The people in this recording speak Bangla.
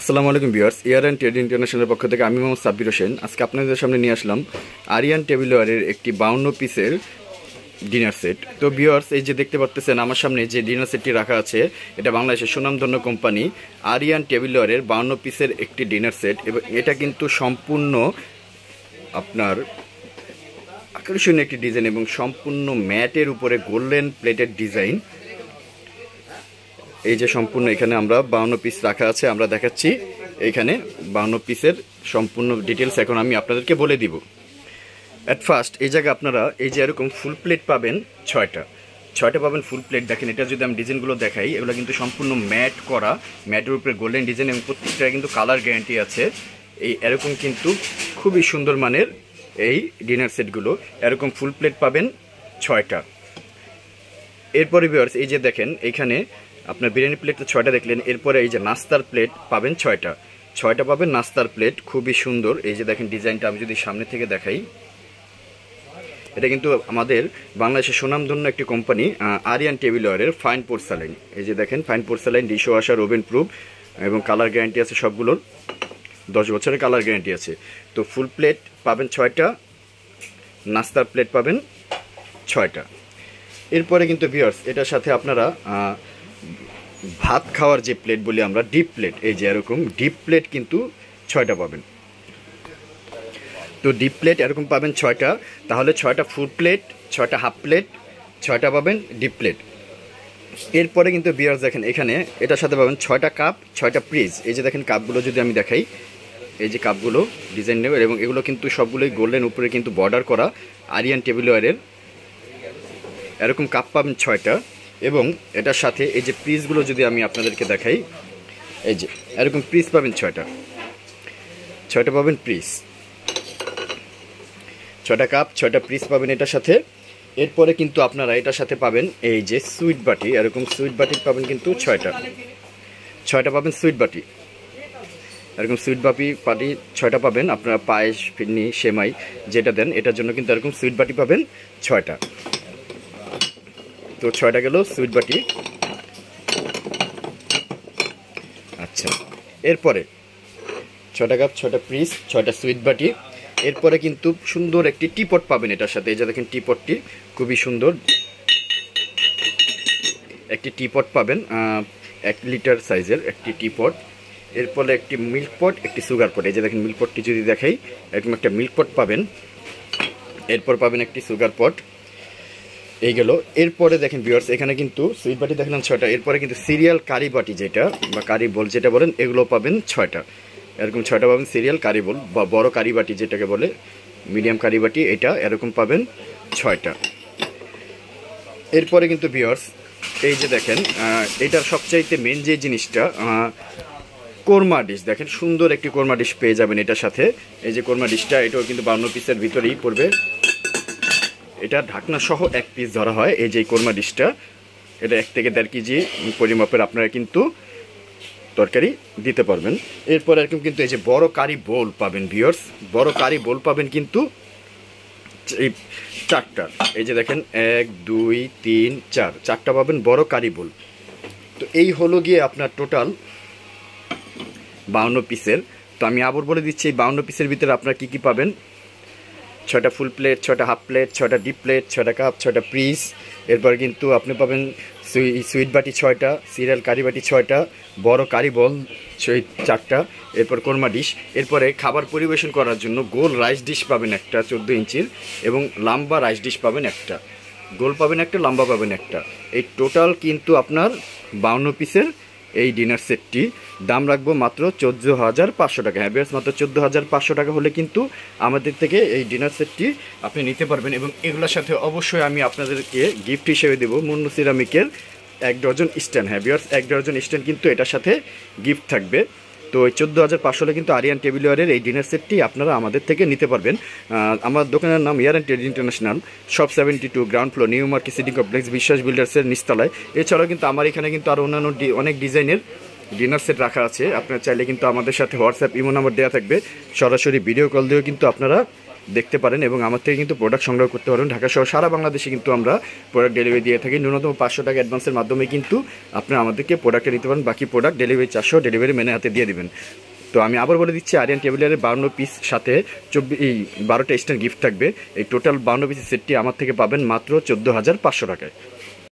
আসসালামু আলাইকুম ভিউয়ার্স, এয়ার অ্যান্ড ট্রেড ইন্টারন্যাশনালের পক্ষ থেকে আমি মোহাম্মদ সাব্বির হোসেন আজকে আপনাদের সামনে নিয়ে আসলাম আরিয়ান টেবিলওয়্যারের একটি 52 পিসের ডিনার সেট। তো ভিউয়ার্স, এই যে দেখতে পাচ্ছেন আমার সামনে যে ডিনার সেটটি রাখা আছে, এটা বাংলাদেশের সুনামধন্য কোম্পানি আরিয়ান টেবিলওয়্যারের 52 পিসের একটি ডিনার সেট। এবং এটা কিন্তু সম্পূর্ণ আপনার আকর্ষণীয় একটি ডিজাইন এবং সম্পূর্ণ ম্যাটের উপরে গোল্ডেন প্লেটেড ডিজাইন। এই যে সম্পূর্ণ এখানে আমরা 52 পিস রাখা আছে, আমরা দেখাচ্ছি এইখানে 52 পিসের সম্পূর্ণ ডিটেলস এখন আমি আপনাদেরকে বলে দিব। অ্যাট ফার্স্ট এই জায়গায় আপনারা এই যে এরকম ফুল প্লেট পাবেন ছয়টা পাবেন ফুল প্লেট। দেখেন, এটা যদি আমি ডিজাইনগুলো দেখাই, এগুলো কিন্তু সম্পূর্ণ ম্যাট করা, ম্যাটের উপরে গোল্ডেন ডিজাইন এবং প্রত্যেকটা কিন্তু কালার গ্যারান্টি আছে। এই এরকম কিন্তু খুবই সুন্দর মানের এই ডিনার সেটগুলো, এরকম ফুল প্লেট পাবেন 6টা। এরপরে ভিউয়ার্স, এই যে দেখেন এইখানে আপনার বিরিয়ানি প্লেট তো 6টা দেখলেন, এরপরে এই যে নাস্তার প্লেট পাবেন 6টা পাবেন নাস্তার প্লেট, খুবই সুন্দর। এই যে দেখেন ডিজাইনটা আমি যদি সামনে থেকে দেখাই, এটা কিন্তু আমাদের বাংলাদেশের সুনামধন্য একটি কোম্পানি আরিয়ান টেবিলওয়্যারের ফাইন পোর্সালাইন। এই যে দেখেন fine porcelain, dishwasher, oven proof এবং কালার গ্যারান্টি আছে, সবগুলোর 10 বছরের কালার গ্যারান্টি আছে। তো ফুল প্লেট পাবেন 6টা, নাস্তার প্লেট পাবেন 6টা। এরপরে কিন্তু ভিউয়ার্স, এটার সাথে আপনারা ভাত খাওয়ার যে প্লেট বলি আমরা, ডিপ প্লেট, এই যে এরকম ডিপ প্লেট কিন্তু 6টা পাবেন। তো ডিপ প্লেট এরকম পাবেন 6টা, তাহলে 6টা ফুল প্লেট, 6টা হাফ প্লেট, 6টা পাবেন ডিপ প্লেট। এরপরে কিন্তু ভিউয়ার্স দেখেন এখানে এটার সাথে পাবেন 6টা কাপ, 6টা পিস। এই যে দেখেন কাপগুলো যদি আমি দেখাই, এই যে কাপগুলো ডিজাইন নেবেন এবং এগুলো কিন্তু সবগুলোই গোল্ডেন উপরে কিন্তু বর্ডার করা আরিয়ান টেবিলওয়্যারের, এরকম কাপ পাবেন 6টা। এবং এটার সাথে এই যে পিসগুলো যদি আমি আপনাদেরকে দেখাই, এই যে এরকম পিস পাবেন 6টা পাবেন পিস, 6টা কাপ, 6টা পিস পাবেন এটার সাথে। এরপরে কিন্তু আপনারা এটার সাথে পাবেন এই যে সুইট বাটি, এরকম সুইট বাটি পাবেন কিন্তু 6টা পাবেন সুইট বাটি, এরকম সুইট বাটি 6টা পাবেন। আপনারা পায়েস, ফিরনি, সেমাই যেটা দেন এটার জন্য কিন্তু এরকম সুইট বাটি পাবেন 6টা। তো 6টা গেল সুইট বাটি। আচ্ছা, এরপরে 6টা কাপ, 6টা পিস, 6টা সুইট বাটি। এরপরে কিন্তু সুন্দর একটি টিপট পাবেন এটার সাথে। এই যে দেখেন টিপটটি খুবই সুন্দর একটি টিপট পাবেন, 1 লিটার সাইজের একটি টিপট। এরপরে একটি মিল্ক পট, একটি সুগার পট। এই যে দেখেন মিল্ক পটটি যদি দেখাই, এরকম একটা মিল্ক পট পাবেন। এরপর পাবেন একটি সুগার পট। এই গেল। এরপরে দেখেন ভিউয়ার্স, এখানে কিন্তু সুইট বাটি দেখলাম 6টা, এরপরে কিন্তু সিরিয়াল কারি বাটি যেটা বা কারি বোল যেটা বলেন, এগুলো পাবেন 6টা, এরকম 6টা পাবেন সিরিয়াল কারি বোল বা বড় কারি বাটি যেটাকে বলে, মিডিয়াম কারি বাটি, এটা এরকম পাবেন 6টা। এরপরে কিন্তু ভিউয়ার্স, এই যে দেখেন এটার সবচাইতে মেন যে জিনিসটা, কোরমা ডিশ, দেখেন সুন্দর একটি কোরমা ডিশ পেয়ে যাবেন এটার সাথে। এই যে কোরমা ডিশটা, এটাও কিন্তু 52 পিসের ভিতরেই পড়বে। এটা ঢাকনা সহ 1 পিস ধরা হয়। এই যে কোরমা ডিশটা, এটা 1 থেকে 1.5 কেজি পরিমাপের আপনারা কিন্তু তরকারি দিতে পারবেন। এরপর এরকম কিন্তু এই যে বড় কারি বোল পাবেন ভিউয়ার্স, বড় কারি বোল পাবেন কিন্তু এই 4টা। এই যে দেখেন 1 2 3 4, 4টা পাবেন বড় কারি বোল। তো এই হলো গিয়ে আপনার টোটাল 52 পিসের। তো আমি আবার বলে দিচ্ছি, এই 52 পিসের ভিতরে আপনারা কী কী পাবেন: 6টা ফুল প্লেট, 6টা হাফ প্লেট, 6টা ডিপ প্লেট, 6টা কাপ, 6টা পিস। এরপর কিন্তু আপনি পাবেন সুইট বাটি 6টা, সিরিয়াল কারি বাটি 6টা, বড় কারি বল 4টা, এরপর কোরমা ডিশ। এরপরে খাবার পরিবেশন করার জন্য গোল রাইস ডিশ পাবেন একটা 14 ইঞ্চির, এবং লম্বা রাইস ডিশ পাবেন একটা, গোল পাবেন একটা, লম্বা পাবেন একটা। এই টোটাল কিন্তু আপনার 52 পিসের এই ডিনার সেটটি দাম রাখবো মাত্র 14,500 টাকা। হ্যাঁ বেশ, মাত্র 14,500 টাকা হলে কিন্তু আমাদের থেকে এই ডিনার সেটটি আপনি নিতে পারবেন। এবং এগুলোর সাথে অবশ্যই আমি আপনাদেরকে গিফট হিসেবে দেবো মুন্নু সিরামিকের 1 ডজন স্ট্যান্ড। হ্যাঁ বিয়ার্স, 1 ডজন স্ট্যান্ড কিন্তু এটার সাথে গিফট থাকবে। তো এই 14,500 হলে কিন্তু আরিয়ান টেবিলওয়্যারের এই ডিনার সেটটি আপনারা আমাদের থেকে নিতে পারবেন। আমার দোকানের নাম air and trade international, shop 72, ground floor, new market city complex, বিশ্বাস বিল্ডার্সের নিচতলায়। এছাড়াও কিন্তু আমার এখানে কিন্তু আরও অন্যান্য অনেক ডিজাইনের ডিনার সেট রাখা আছে। আপনারা চাইলে কিন্তু আমাদের সাথে হোয়াটসঅ্যাপ, ইমো নাম্বার দেওয়া থাকবে, সরাসরি ভিডিও কল দিয়েও কিন্তু আপনারা দেখতে পারেন এবং আমার থেকে কিন্তু প্রোডাক্ট সংগ্রহ করতে পারেন। ঢাকা সহ সারা বাংলাদেশে কিন্তু আমরা প্রোডাক্ট ডেলিভারি দিয়ে থাকি। ন্যূনতম 500 টাকা অ্যাডভান্সের মাধ্যমে কিন্তু আপনারা আমাদেরকে প্রোডাক্টটা নিতে পারেন। বাকি প্রোডাক্ট ডেলিভারি 400 ডেলিভারি মেনে হাতে দিয়ে দেবেন। তো আমি আবার বলে দিচ্ছি, আরিয়ান টেবিলের 52 পিস সাথে 12টা স্ট্যান্ড গিফট থাকবে। এই টোটাল 52 পিসের সেটটি আমার থেকে পাবেন মাত্র 14,500 টাকায়।